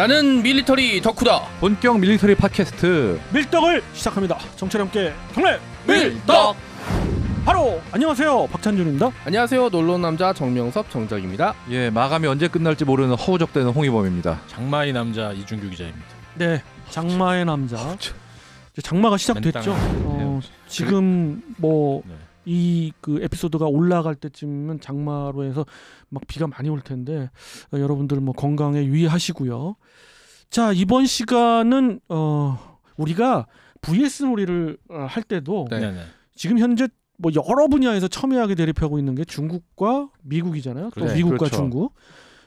나는 밀리터리 덕후다. 본격 밀리터리 팟캐스트 밀떡을 시작합니다. 정철이 함께 경례 밀떡. 바로 안녕하세요, 박찬준입니다. 안녕하세요, 놀러온 남자 정명섭 정적입니다. 예, 마감이 언제 끝날지 모르는 허우적대는 홍희범입니다. 장마의 남자 이준규 기자입니다. 네, 장마의 남자. 이제 장마가 시작됐죠. 지금 뭐 이 그 에피소드가 올라갈 때쯤은 장마로 해서 막 비가 많이 올 텐데 여러분들 뭐 건강에 유의하시고요. 자, 이번 시간은 우리가 VS 놀이를 할 때도 지금 현재 뭐 여러 분야에서 첨예하게 대립하고 있는 게 중국과 미국이잖아요. 또 그래, 미국과 그렇죠. 중국.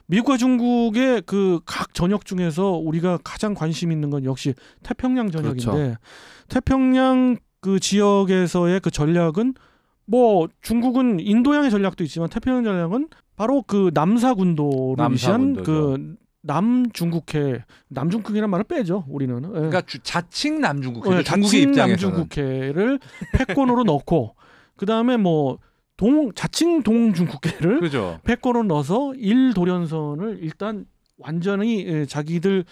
미국과 중국의 그 각 전역 중에서 우리가 가장 관심 있는 건 역시 태평양 전역인데, 그렇죠. 태평양 그 지역에서의 그 전략은 뭐 중국은 인도양의 전략도 있지만 태평양 전략은 바로 그 남사군도를 위시한 그 남중국해라는 말을 빼죠. 우리는. 그러니까 자칭 남중국해, 중국의 자칭 입장에서는 남중국해를 패권으로 넣고 그 다음에 뭐 자칭 동중국해를 그죠. 패권으로 넣어서 1도련선을 일단 완전히 자기들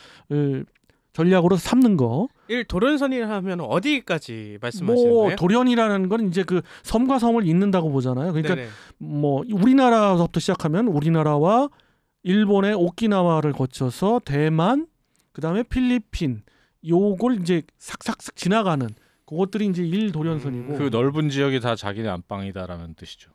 전략으로 삼는 거. 1도련선이라 하면 어디까지 말씀하시는 뭐 거예요? 도련이라는 건 이제 그 섬과 섬을 잇는다고 보잖아요. 그러니까 네네. 뭐 우리나라부터 시작하면 우리나라와 일본의 오키나와를 거쳐서 대만, 그다음에 필리핀, 요걸 이제 삭삭삭 지나가는 그것들이 이제 1도련선이고 그 넓은 지역이 다 자기네 안방이다라는 뜻이죠.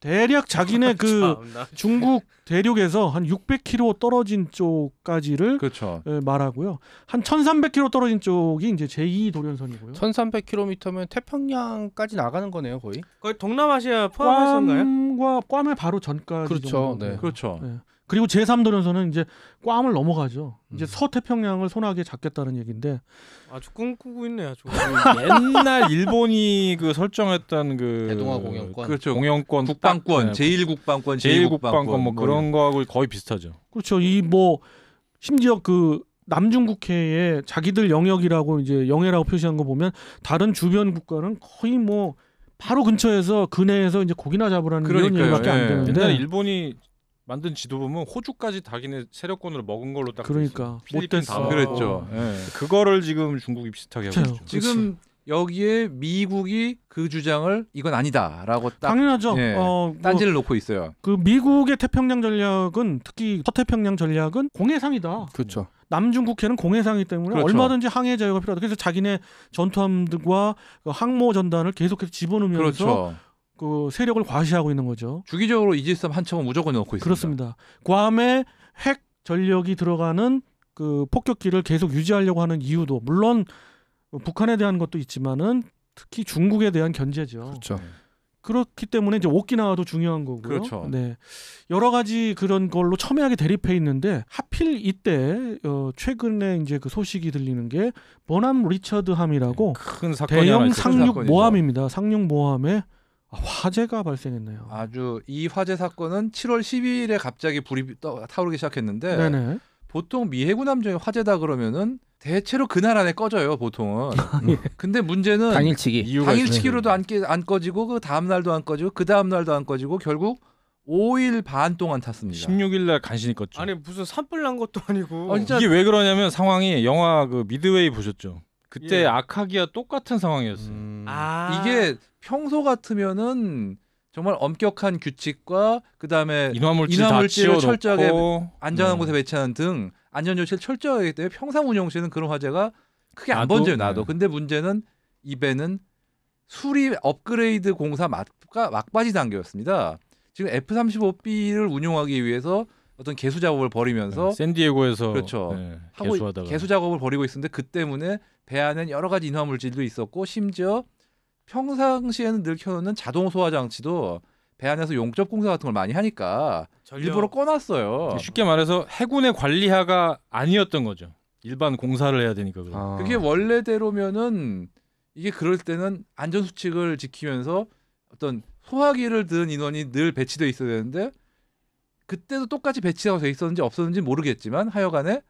대략 자기네 그 참나. 중국 대륙에서 한 600km 떨어진 쪽까지를 그렇죠. 말하고요. 한 1300km 떨어진 쪽이 이제 제2도련선이고요. 1300km면 태평양까지 나가는 거네요, 거의. 거의 동남아시아 포함해서인가요? 괌의 바로 전까지 그렇죠. 정도. 네. 그렇죠. 네. 그리고 제3도련선은 이제 괌을 넘어가죠. 이제 음. 서태평양을 손아귀에 잡겠다는 얘기인데 아주 꿈꾸고 있네 아주. 옛날 일본이 그 설정했던 그 대동아 공영권. 그렇죠. 공영권 국방권, 딱, 제1국방권, 제1국방권 뭐 그런 거하고 거의 비슷하죠. 그렇죠. 이 뭐 심지어 그 남중국해에 자기들 영역이라고 이제 영해라고 표시한 거 보면 다른 주변 국가는 거의 뭐 바로 근처에서 근해에서 이제 고기나 잡으라는 이런 그러니까요. 얘기밖에 안 예. 되는데. 옛날에 일본이 만든 지도 보면 호주까지 자기네 세력권으로 먹은 걸로 딱 그러니까 필리핀 못됐어. 다음으로. 그랬죠. 예. 그거를 지금 중국이 비슷하게 하고 그렇죠. 있죠. 지금 여기에 미국이 그 주장을 이건 아니다라고 딱 당연하죠. 예, 뭐 딴지를 놓고 있어요. 그 미국의 태평양 전략은 특히 서태평양 전략은 공해상이다. 그렇죠. 남중국해는 공해상이기 때문에 그렇죠. 얼마든지 항해 자유가 필요하다. 그래서 자기네 전투함들과 그 항모 전단을 계속해서 집어넣으면서 그렇죠. 그 세력을 과시하고 있는 거죠. 주기적으로 이지스함 한 척은 무조건 넣고 있습니다. 그렇습니다. 괌에 핵 전력이 들어가는 그 폭격기를 계속 유지하려고 하는 이유도 물론 북한에 대한 것도 있지만은 특히 중국에 대한 견제죠. 그렇죠. 그렇기 때문에 이제 오키나와도 중요한 거고요. 그렇죠. 네, 여러 가지 그런 걸로 첨예하게 대립해 있는데 하필 이때 최근에 이제 그 소식이 들리는 게 버남 리처드함이라고 큰 사건이 하나 대형 있었죠. 상륙 사건이죠. 모함입니다. 상륙 모함에 화재가 발생했네요. 아주 이 화재 사건은 7월 12일에 갑자기 불이 타오르기 시작했는데 네네. 보통 미 해군 함정이 화재다 그러면은 대체로 그날 안에 꺼져요 보통은. 근데 문제는 당일치기. 이유가 당일치기로도 안 꺼지고 그 다음 날도 안 꺼지고 그 다음 날도 안 꺼지고 결국 5일 반 동안 탔습니다. 16일 날 간신히 껐죠. 아니 무슨 산불 난 것도 아니고. 진짜 이게 왜 그러냐면 상황이 영화 그 미드웨이 보셨죠? 그때 예. 아카기와 똑같은 상황이었어요. 이게 평소 같으면은 정말 엄격한 규칙과 그 다음에 인화물질 다 인화물질을 철저하게 치워놓고 안전한 네. 곳에 배치하는 등 안전 조치를 철저하게 하기 때문에 평상 운영 시에는 그런 화재가 크게 안 나도, 번져요. 나도. 네. 근데 문제는 이 배는 수리 업그레이드 공사 막바지 단계였습니다. 지금 F-35B를 운용하기 위해서 어떤 개수 작업을 벌이면서 샌디에고에서 그렇죠. 하고 개수하다가 개수 작업을 벌이고 있었는데 그 때문에 배 안엔 여러 가지 인화물질도 있었고 심지어 평상시에는 늘 켜놓는 자동 소화 장치도 배 안에서 용접 공사 같은 걸 많이 하니까 일부러 꺼놨어요. 쉽게 말해서 해군의 관리하가 아니었던 거죠. 일반 공사를 해야 되니까 그럼. 그게 원래대로면은 이게 그럴 때는 안전 수칙을 지키면서 어떤 소화기를 든 인원이 늘 배치돼 있어야 되는데 그때도 똑같이 배치가 돼 있었는지 없었는지 모르겠지만 하여간에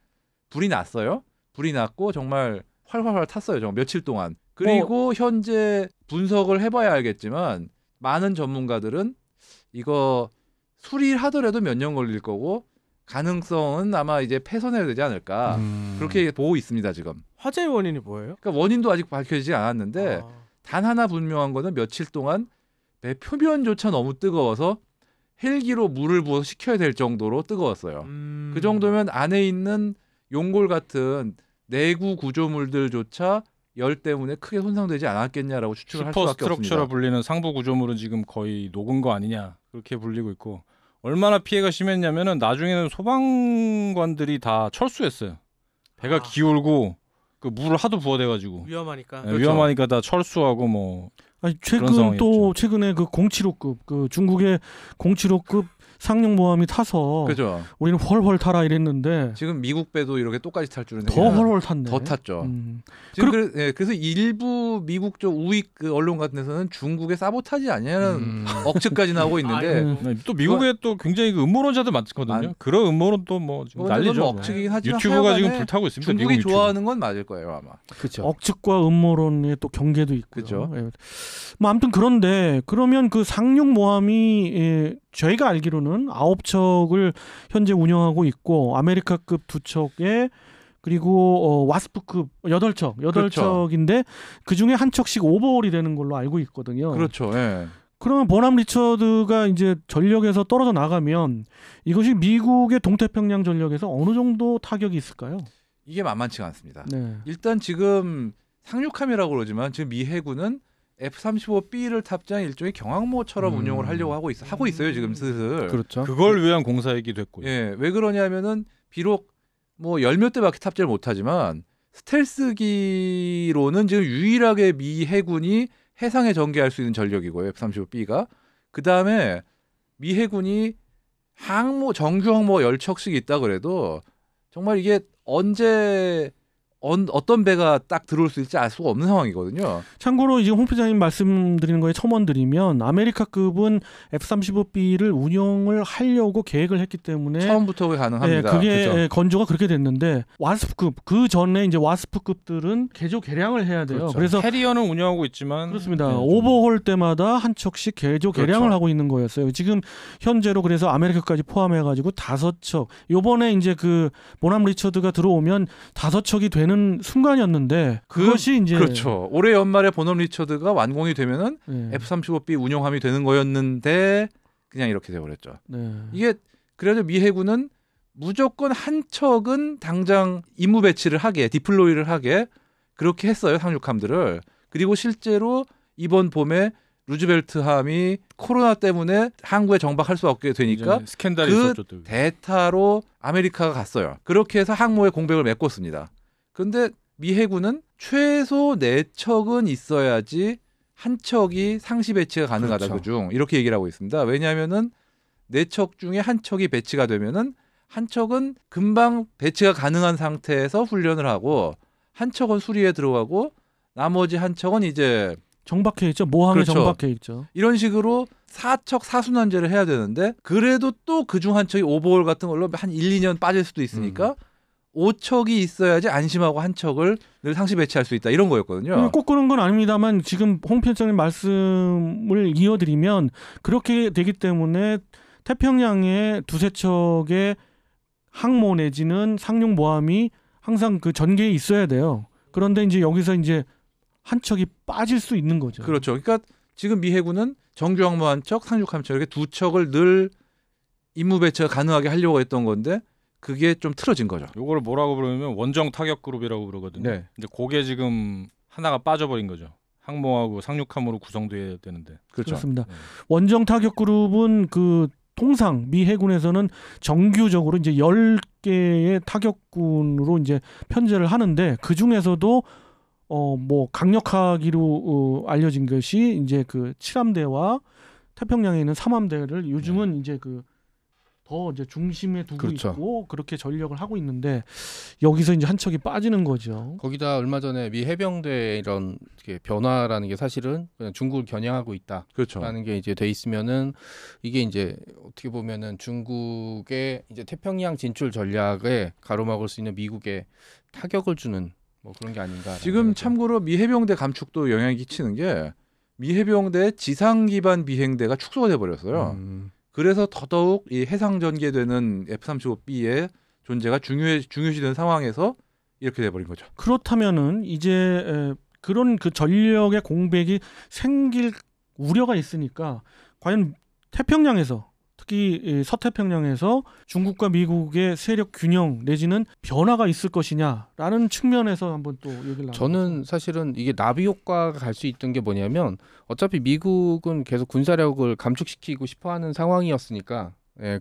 불이 났어요. 불이 났고 정말 활활활 탔어요. 정말 며칠 동안. 그리고 현재 분석을 해봐야 알겠지만 많은 전문가들은 이거 수리를 하더라도 몇 년 걸릴 거고 가능성은 아마 이제 패선해야 되지 않을까 그렇게 보고 있습니다 지금. 화재의 원인이 뭐예요? 그러니까 원인도 아직 밝혀지지 않았는데 단 하나 분명한 거는 며칠 동안 배 표면조차 너무 뜨거워서 헬기로 물을 부어서 식혀야 될 정도로 뜨거웠어요. 그 정도면 안에 있는 용골 같은 내구 구조물들조차 열 때문에 크게 손상되지 않았겠냐라고 추측을 할 수밖에 슈퍼스트럭처라 없습니다. 불리는 상부 구조물은 지금 거의 녹은 거 아니냐 그렇게 불리고 있고 얼마나 피해가 심했냐면은 나중에는 소방관들이 다 철수했어요. 배가 기울고 그 물을 하도 부어대가지고 위험하니까. 네, 위험하니까 다 철수하고 뭐 아니, 그런 최근에 그 075급 그 중국의 075급 상륙모함이 타서 그죠. 우리는 헐헐 타라 이랬는데 지금 미국 배도 이렇게 똑같이 탈 줄은 더 헐헐 탔네. 더 탔죠. 지금 그래서 일부 미국 쪽 우익 그 언론 같은 데서는 중국의 사보타지 아니냐는 억측까지 나오고 있는데 네, 또 미국에 또 굉장히 그 음모론자들 많거든요. 그런 음모론도 뭐 지금 난리죠. 뭐 억측이긴 하지만 유튜브가 지금 불타고 있습니다. 중국이 미국 좋아하는 건 맞을 거예요 아마. 그렇죠. 억측과 음모론의 또 경계도 있고요. 그죠. 예. 뭐 아무튼 그런데 그러면 그 상륙모함이 저희가 알기로는 9척을 현재 운영하고 있고 아메리카급 2척에 그리고 와스프급 8척, 8척인데 그중에 한 척씩 오버홀이 되는 걸로 알고 있거든요. 그렇죠. 예. 그러면 버남 리처드가 이제 전력에서 떨어져 나가면 이것이 미국의 동태평양 전력에서 어느 정도 타격이 있을까요? 이게 만만치가 않습니다. 네. 일단 지금 상륙함이라고 그러지만 지금 미 해군은 F-35B를 탑재한 일종의 경항모처럼 운용을 하려고 하고 있어요 지금 슬슬. 그렇죠. 그걸 위한 공사이기도 했고요. 예, 왜 그러냐면은 비록 뭐 열 몇 대밖에 탑재를 못하지만 스텔스기로는 지금 유일하게 미 해군이 해상에 전개할 수 있는 전력이고요 F-35B가. 그 다음에 미 해군이 항모 정규 항모 10척씩 있다 그래도 정말 이게 언제 어떤 배가 딱 들어올 수 있을지 알 수가 없는 상황이거든요. 참고로 이제 홍 부장님 말씀드리는 거에 첨언드리면 아메리카급은 F-35B를 운용을 하려고 계획을 했기 때문에 처음부터 가능합니다. 그게 그렇죠. 건조가 그렇게 됐는데 와스프급 그 전에 이제 와스프급들은 개조 개량을 해야 돼요. 그렇죠. 그래서 해리어는 운영하고 있지만 그렇습니다. 네, 오버홀 때마다 한 척씩 개조 개량을 그렇죠. 하고 있는 거였어요. 지금 현재로 그래서 아메리카까지 포함해가지고 5척. 요번에 이제 그 보남 리처드가 들어오면 5척이 되는 순간이었는데 그것이 이제 그렇죠. 올해 연말에 보넘 리처드가 완공이 되면은 네. F-35B 운용함이 되는 거였는데 그냥 이렇게 되어버렸죠. 네. 이게 그래도 미 해군은 무조건 한 척은 당장 임무 배치를 하게 디플로이를 하게 그렇게 했어요 상륙함들을. 그리고 실제로 이번 봄에 루즈벨트함이 코로나 때문에 항구에 정박할 수 없게 되니까 스캔들이 그 있었죠. 또. 대타로 아메리카가 갔어요. 그렇게 해서 항모에 공백을 메꿨습니다. 그런데 미 해군은 최소 4척은 있어야지 한 척이 상시 배치가 가능하다. 그렇죠. 그중 이렇게 얘기를 하고 있습니다. 왜냐하면은 4척 중에 한 척이 배치가 되면은 한 척은 금방 배치가 가능한 상태에서 훈련을 하고 한 척은 수리에 들어가고 나머지 한 척은 이제 정박해 있죠. 모함에 그렇죠. 정박해 있죠. 이런 식으로 4척 사순환제를 해야 되는데 그래도 또 그중 한 척이 오버홀 같은 걸로 한 1, 2년 빠질 수도 있으니까 5척이 있어야지 안심하고 한 척을 늘 상시 배치할 수 있다 이런 거였거든요. 꼭 그런 건 아닙니다만 지금 홍 편장님 말씀을 이어드리면 그렇게 되기 때문에 태평양에 2~3척의 항모 내지는 상륙모함이 항상 그 전개에 있어야 돼요. 그런데 이제 여기서 이제 한 척이 빠질 수 있는 거죠. 그렇죠. 그러니까 지금 미 해군은 정규 항모 한 척, 상륙 한 척 이렇게 2척을 늘 임무 배치가 가능하게 하려고 했던 건데 그게 좀 틀어진 거죠. 요거를 뭐라고 부르면 원정 타격 그룹이라고 그러거든요. 네. 근데 그게 지금 하나가 빠져버린 거죠. 항모하고 상륙함으로 구성돼야 되는데. 그렇죠. 그렇습니다. 네. 원정 타격 그룹은 그 통상 미 해군에서는 정규적으로 이제 10개의 타격군으로 이제 편제를 하는데 그 중에서도 뭐 강력하기로 알려진 것이 이제 그 7함대와 태평양에 있는 3함대를 요즘은 이제 그 더 이제 중심에 두고 그렇죠. 있고 그렇게 전력을 하고 있는데 여기서 이제 한 척이 빠지는 거죠. 거기다 얼마 전에 미 해병대 이런 변화라는 게 사실은 그냥 중국을 겨냥하고 있다라는 그렇죠. 게 이제 돼 있으면은 이게 이제 어떻게 보면은 중국의 이제 태평양 진출 전략에 가로막을 수 있는 미국에 타격을 주는 뭐 그런 게 아닌가. 지금 참고로 미 해병대 감축도 영향이 끼치는 게 미 해병대 지상 기반 비행대가 축소가 돼 버렸어요. 그래서 더더욱 이 해상 전개되는 F-35B의 존재가 중요시되는 상황에서 이렇게 돼버린 거죠. 그렇다면은 이제 그런 그 전력의 공백이 생길 우려가 있으니까 과연 태평양에서 특히 이 서태평양에서 중국과 미국의 세력 균형 내지는 변화가 있을 것이냐라는 측면에서 한번 또 얘기를 저는 사실은 이게 나비 효과가 갈 수 있던 게 뭐냐면 어차피 미국은 계속 군사력을 감축시키고 싶어하는 상황이었으니까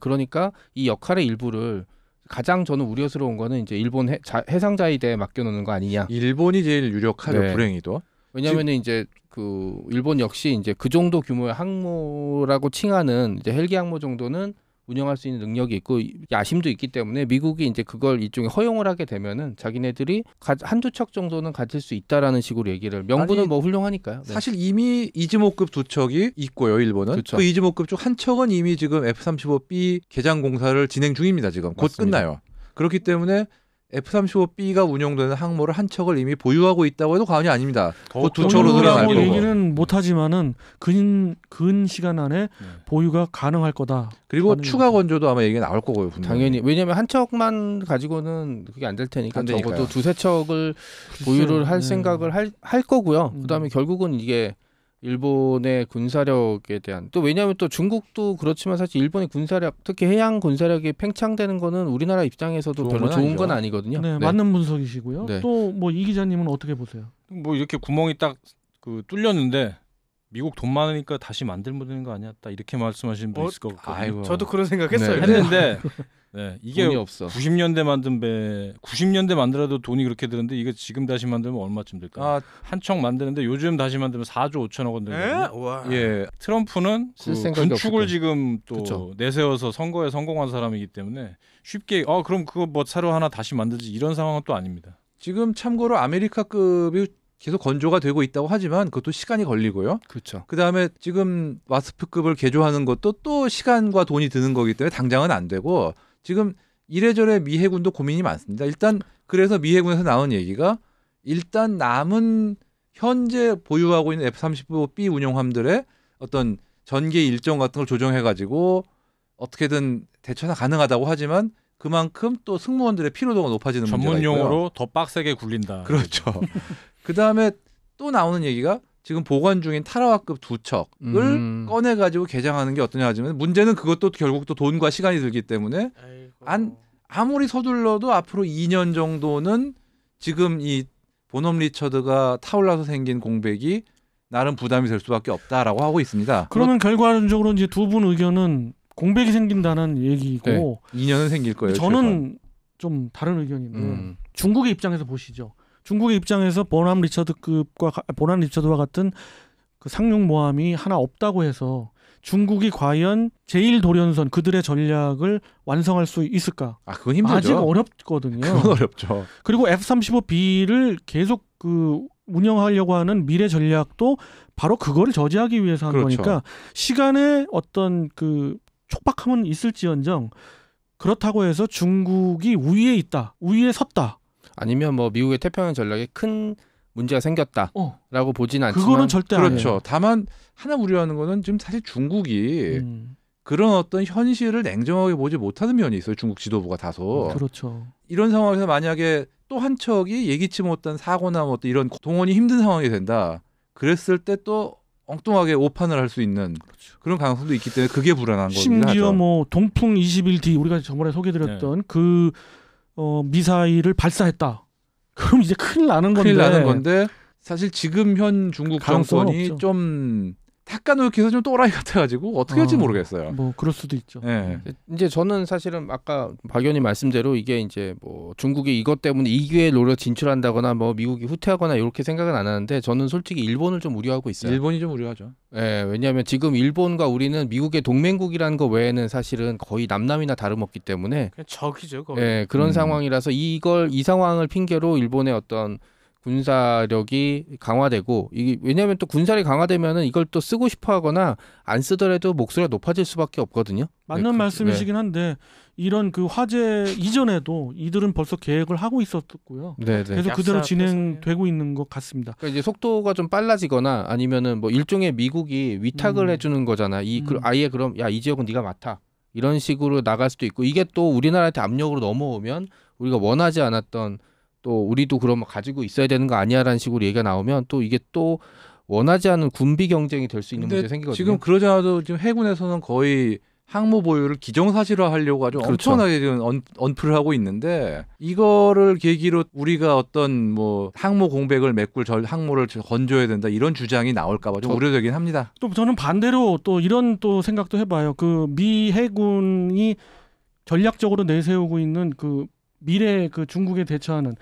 그러니까 이 역할의 일부를 가장 저는 우려스러운 거는 이제 일본 해상자위대에 맡겨놓는 거 아니냐. 일본이 제일 유력하죠. 네. 불행히도. 왜냐하면 이제 그 일본 역시 이제 그 정도 규모의 항모라고 칭하는 이제 헬기 항모 정도는 운영할 수 있는 능력이 있고 야심도 있기 때문에 미국이 이제 그걸 이쪽에 허용을 하게 되면은 자기네들이 한두 척 정도는 가질 수 있다라는 식으로 얘기를 명분은 아니, 뭐 훌륭하니까요. 네. 사실 이미 이즈모급 두 척이 있고요. 일본은 그쵸. 그 이즈모급 중 한 척은 이미 지금 F-35B 개장 공사를 진행 중입니다. 지금 곧 맞습니다. 끝나요. 그렇기 때문에 F-35B가 운용되는 항모를 한 척을 이미 보유하고 있다고 해도 과언이 아닙니다. 곧 두 척으로 늘어날 보유라고 거고. 얘기는 못하지만은 근 시간 안에 보유가 가능할 거다. 그리고 하는 추가 거죠. 건조도 아마 얘기가 나올 거고요. 분명히. 당연히 왜냐하면 한 척만 가지고는 그게 안 될 테니까 안 되니까요. 적어도 두세 척을 글쎄요. 보유를 할 네. 생각을 할 거고요. 음. 그다음에 결국은 이게 일본의 군사력에 대한 또 왜냐하면 또 중국도 그렇지만 사실 일본의 군사력 특히 해양 군사력이 팽창되는 거는 우리나라 입장에서도 좋은 별로 건 좋은 아니죠. 건 아니거든요. 네, 네. 맞는 분석이시고요. 네. 또 뭐 이 기자님은 어떻게 보세요? 뭐 이렇게 구멍이 딱 그 뚫렸는데 미국 돈 많으니까 다시 만들면 되는 거 아니야? 딱 이렇게 말씀하시는 분 있을 것 같거든요. 아이고. 저도 그런 생각했어요. 네. 했는데 이게 돈이 없어. 90년대 만든 배 90년대 만들어도 돈이 그렇게 드는데 이거 지금 다시 만들면 얼마쯤 될까요? 아, 한 척 만드는데 요즘 다시 만들면 4조 5천억 원 에? 들거든요. 와. 예. 트럼프는 쓸 그 생각이 군축을 없을 지금 또 그쵸. 내세워서 선거에 성공한 사람이기 때문에 쉽게 그럼 그거 뭐 새로 하나 다시 만들지 이런 상황은 또 아닙니다. 지금 참고로 아메리카급이 계속 건조가 되고 있다고 하지만 그것도 시간이 걸리고요. 그렇죠. 그다음에 지금 와스프급을 개조하는 것도 또 시간과 돈이 드는 거기 때문에 당장은 안 되고 지금 이래저래 미 해군도 고민이 많습니다. 일단 그래서 미 해군에서 나온 얘기가 일단 남은 현재 보유하고 있는 F-35B 운용함들의 어떤 전개 일정 같은 걸 조정해가지고 어떻게든 대처가 가능하다고 하지만 그만큼 또 승무원들의 피로도가 높아지는 문제가 전문 있고요. 용어로 더 빡세게 굴린다. 그렇죠. 그다음에 또 나오는 얘기가 지금 보관 중인 타라와급 두 척을 꺼내가지고 개장하는 게 어떠냐 하지만 문제는 그것도 결국 또 돈과 시간이 들기 때문에 아이고. 아무리 서둘러도 앞으로 2년 정도는 지금 이 본엄 리처드가 타올라서 생긴 공백이 나름 부담이 될 수밖에 없다라고 하고 있습니다. 그러면 결과적으로 이제 두 분 의견은 공백이 생긴다는 얘기고 2년은 생길 거예요. 저는 좀 다른 의견인데 음. 중국의 입장에서 보시죠. 중국의 입장에서 보남 리처드와 같은 그 상륙모함이 하나 없다고 해서 중국이 과연 제1도련선 그들의 전략을 완성할 수 있을까? 그건 힘들죠. 아직 어렵거든요. 그건 어렵죠. 그리고 F-35B를 계속 그 운영하려고 하는 미래 전략도 바로 그거를 저지하기 위해서 한 그렇죠. 거니까 시간에 어떤 그 촉박함은 있을지언정 그렇다고 해서 중국이 우위에 섰다. 아니면 뭐 미국의 태평양 전략에 큰 문제가 생겼다라고 보진 않지만 그거는 절대 그렇죠. 아니에요. 다만 하나 우려하는 거는 지금 사실 중국이 그런 어떤 현실을 냉정하게 보지 못하는 면이 있어요. 중국 지도부가 다소. 그렇죠. 이런 상황에서 만약에 또 한 척이 예기치 못한 사고나 뭐 이런 동원이 힘든 상황이 된다. 그랬을 때 또 엉뚱하게 오판을 할 수 있는 그런 가능성도 있기 때문에 그게 불안한 겁니다. 심지어 뭐 동풍 21D 우리가 저번에 소개드렸던 그 미사일을 발사했다. 그럼 이제 큰일 나는 건데. 사실 지금 현 중국 가능성은 정권이 없죠. 좀 탁가놓기에서 좀 또라이 같아가지고 어떻게 할지 모르겠어요. 뭐 그럴 수도 있죠. 예. 이제 저는 사실은 아까 박 의원님 말씀대로 이게 이제 뭐 중국이 이것 때문에 이 기회에 노려 진출한다거나 뭐 미국이 후퇴하거나 이렇게 생각은 안 하는데 저는 솔직히 일본을 좀 우려하고 있어요. 일본이 좀 우려하죠. 예, 왜냐하면 지금 일본과 우리는 미국의 동맹국이라는 거 외에는 사실은 거의 남남이나 다름없기 때문에 그냥 적이죠. 거의. 예, 그런 상황이라서 이 상황을 핑계로 일본의 어떤 군사력이 강화되고 이게 왜냐하면 또 군사력이 강화되면은 이걸 또 쓰고 싶어하거나 안 쓰더라도 목소리가 높아질 수밖에 없거든요. 맞는 네, 말씀이시긴 한데 이런 그 화재 이전에도 이들은 벌써 계획을 하고 있었고요. 네, 네. 그래서 그대로 약사 진행되고 있는 것 같습니다. 그러니까 이제 속도가 좀 빨라지거나 아니면은 뭐 일종의 미국이 위탁을 해주는 거잖아. 아예 그럼 야 이 지역은 네가 맡아 이런 식으로 나갈 수도 있고 이게 또 우리나라한테 압력으로 넘어오면 우리가 원하지 않았던 또 우리도 그러면 가지고 있어야 되는 거 아니야라는 식으로 얘기가 나오면 또 이게 또 원하지 않은 군비 경쟁이 될 수 있는 문제 생기거든요. 지금 그러지 않아도 지금 해군에서는 거의 항모 보유를 기정사실화 하려고 아주 그렇죠. 엄청나게 지금 언플을 하고 있는데 이거를 계기로 우리가 어떤 뭐 항모 공백을 메꿀 항모를 건조해야 된다 이런 주장이 나올까봐 좀 우려되긴 합니다. 또 저는 반대로 또 이런 또 생각도 해봐요. 그 미 해군이 전략적으로 내세우고 있는 그 미래 그 중국에 대처하는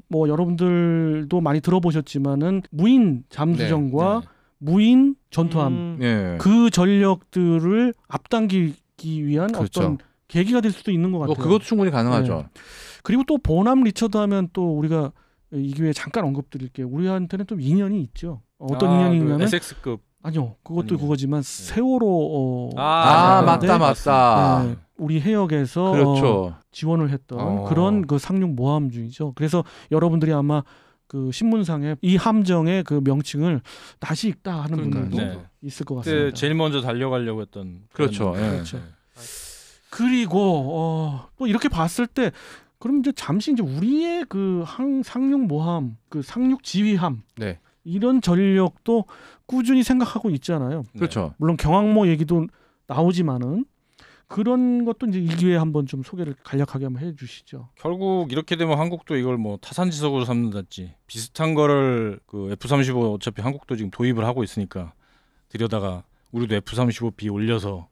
뭐 여러분들도 많이 들어보셨지만은 무인 잠수정과 네. 무인 전투함 예. 그 전력들을 앞당기기 위한 그렇죠. 어떤 계기가 될 수도 있는 것 같아요. 뭐 그것도 충분히 가능하죠. 네. 그리고 또 보남 리처드 하면 또 우리가 이 기회에 잠깐 언급드릴게요. 우리한테는 좀 인연이 있죠. 어떤 인연이 있냐면 SX급. 아니요. 그것도 아니면, 그거지만 세월호 맞다. 네, 우리 해역에서 그렇죠. 지원을 했던 그런 그 상륙 모함주의죠. 그래서 여러분들이 아마 그 신문상에 이 함정의 그 명칭을 다시 읽다 하는 분들도 네. 있을 것 그때 같습니다. 제일 먼저 달려가려고 했던. 그렇죠. 그런- 그렇죠. 그리고 또 이렇게 봤을 때 그럼 이제 잠시 이제 우리의 그 상륙 모함, 그 상륙 지휘함 네. 이런 전력도 꾸준히 생각하고 있잖아요. 네. 그렇죠. 물론 경항모 얘기도 나오지만은 그런 것도 이제 이 기회에 한번 좀 소개를 간략하게 한번 해주시죠. 결국 이렇게 되면 한국도 이걸 뭐 타산지석으로 삼는다지 비슷한 거를 그 F-35 어차피 한국도 지금 도입을 하고 있으니까 들여다가 우리도 F-35B 올려서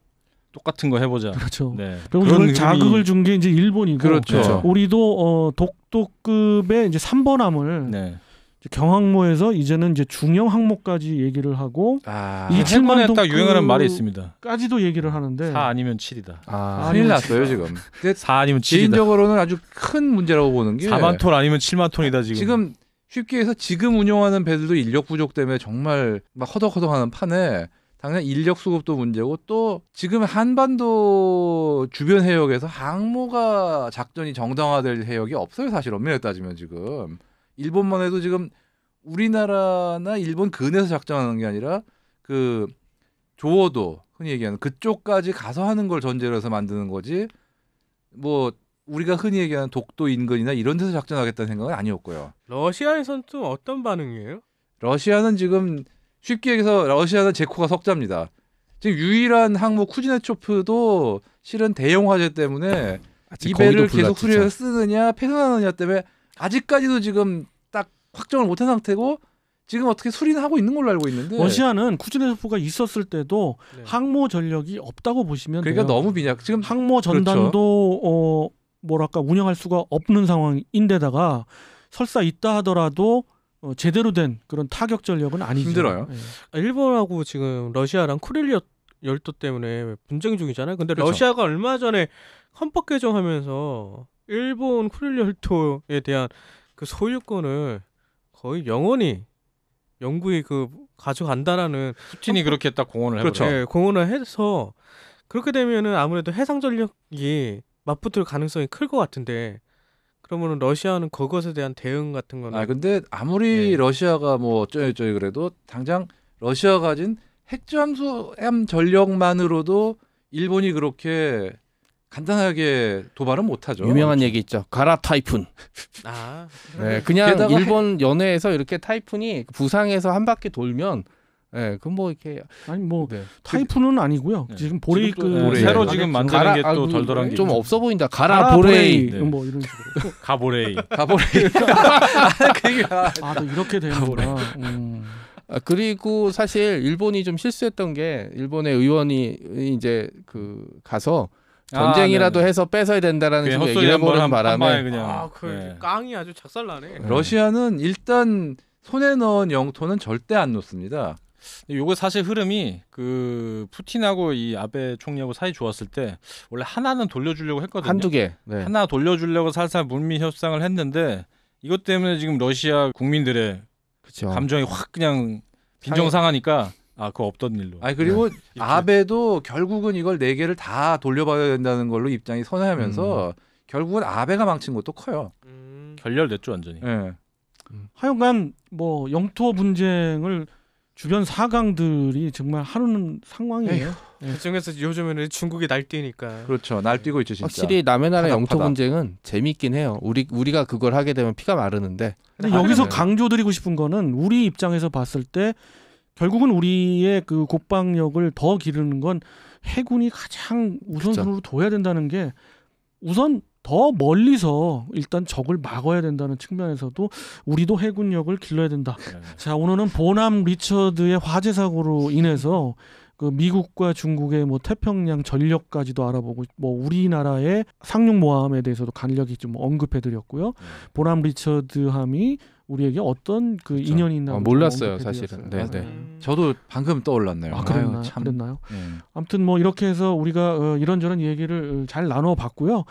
똑같은 거 해보자. 그렇죠. 네. 그리고 그런 이걸 자극을 준 게 이제 일본이고, 그렇죠. 우리도 독도급의 이제 3번함을 네. 경항모에서 이제는 이제 중형 항모까지 얘기를 하고 이 이 해군에 7만 딱 유행하는 말이 있습니다. 까지도 얘기를 하는데 4 아니면 7이다. 큰일 났어요 지금. 근데 4 아니면 7이다. 개인적으로는 아주 큰 문제라고 보는 게 4만 톤 아니면 7만 톤이다 지금. 지금 쉽게 해서 지금 운영하는 배들도 인력 부족 때문에 정말 막 허덕허덕하는 판에 당장 인력 수급도 문제고 또 지금 한반도 주변 해역에서 항모가 작전이 정당화될 해역이 없어요 사실 엄밀히 따지면 지금 일본만 해도 지금 우리나라나 일본 근해에서 작전하는 게 아니라 그 조어도 흔히 얘기하는 그쪽까지 가서 하는 걸 전제로 해서 만드는 거지 뭐 우리가 흔히 얘기하는 독도 인근이나 이런 데서 작전하겠다는 생각은 아니었고요. 러시아에서는 또 어떤 반응이에요? 러시아는 지금 쉽게 얘기해서 러시아는 제코가 석자입니다. 지금 유일한 항모 쿠즈네초프도 실은 대형 화재 때문에 이 배를 계속 수리해서 쓰느냐 폐선하느냐 때문에 아직까지도 지금 딱 확정을 못한 상태고 지금 어떻게 수리는 하고 있는 걸로 알고 있는데 러시아는 쿠즈네초프가 있었을 때도 네. 항모 전력이 없다고 보시면 그러니까 돼요. 너무 빈약. 지금 항모 전단도 뭐랄까 운영할 수가 없는 상황인데다가 설사 있다 하더라도 제대로 된 그런 타격 전력은 아니죠. 힘들어요. 예. 일본하고 지금 러시아랑 쿠릴리아 열도 때문에 분쟁 중이잖아요. 근데 그렇죠. 러시아가 얼마 전에 헌법 개정하면서 일본 쿠릴리아 열도에 대한 그 소유권을 거의 영원히 영구히 그 가져간다라는 푸틴이 그렇게 딱 공언을 해버려. 그렇죠. 예, 공언을 해서 그렇게 되면은 아무래도 해상 전력이 맞붙을 가능성이 클 것 같은데 그러면은 러시아는 그것에 대한 대응 같은 거는 근데 아무리 네. 러시아가 뭐 어쩌고저쩌고 그래도 당장 러시아가 가진 핵잠수함 전력만으로도 일본이 그렇게 간단하게 도발은 못하죠. 유명한 얘기 있죠. 가라 타이푼. 아 네, 그냥 게다가 일본 연해에서 이렇게 타이푼이 부상해서 한 바퀴 돌면, 네, 그 뭐 이렇게 아니 뭐 네. 타이푼은 아니고요. 네. 지금 보레이크 지금 또, 보레이. 새로 지금 만드는 가라- 게 또 그 덜덜한 게 좀 있죠. 없어 보인다. 가라 보레이. 네. 뭐 이런 식으로. 가보레이. 가보레이. 그 얘기가 또 이렇게 되는구나. 그리고 사실 일본이 좀 실수했던 게 일본의 의원이 이제 그 가서 전쟁이라도 네네. 해서 뺏어야 된다라는 그냥 식으로 헛소리 얘기를 한번 해버리는 바람에 그냥. 그 네. 깡이 아주 작살나네. 러시아는 일단 손에 넣은 영토는 절대 안 놓습니다. 요거 사실 흐름이 그 푸틴하고 이 아베 총리하고 사이 좋았을 때 원래 하나는 돌려주려고 했거든요. 한두 개. 네. 하나 돌려주려고 살살 물밑 협상을 했는데 이것 때문에 지금 러시아 국민들의 그렇죠. 감정이 확 그냥 빈정상하니까 그거 없던 일로. 아니 그리고 네. 아베도 결국은 이걸 4개를 다 돌려받아야 된다는 걸로 입장이 선회하면서 결국은 아베가 망친 것도 커요. 결렬됐죠 완전히. 예. 하여간 뭐 영토 분쟁을 주변 사강들이 정말 하는 상황이에요. 그중에서 요즘에는 중국이 날뛰니까. 그렇죠. 날뛰고 있죠 진짜. 확실히 남의 나라 영토 파닥파닥. 분쟁은 재밌긴 해요. 우리가 그걸 하게 되면 피가 마르는데. 근데 여기서 강조드리고 싶은 거는 우리 입장에서 봤을 때 결국은 우리의 그 국방력을 더 기르는 건 해군이 가장 우선순위로 둬야 된다는 게 우선 더 멀리서 일단 적을 막아야 된다는 측면에서도 우리도 해군력을 길러야 된다. 네. 자, 오늘은 보남 리처드의 화재 사고로 인해서 그 미국과 중국의 뭐 태평양 전력까지도 알아보고 뭐 우리나라의 상륙모함에 대해서도 간략히 좀 언급해드렸고요. 보남 리처드함이 우리에게 어떤 그 그렇죠. 인연이 있나 몰랐어요, 사실은. 네, 네. 저도 방금 떠올랐네요. 그랬나요? 아유, 참. 그랬나요? 예. 아무튼 뭐 이렇게 해서 우리가 이런저런 얘기를 잘 나눠봤고요.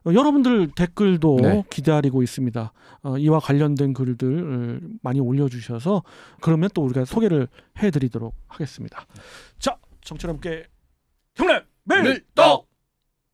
여러분들 댓글도 네. 기다리고 있습니다. 이와 관련된 글들 많이 올려주셔서 그러면 또 우리가 소개를 해드리도록 하겠습니다. 자, 청취자 함께 경례 밀떡!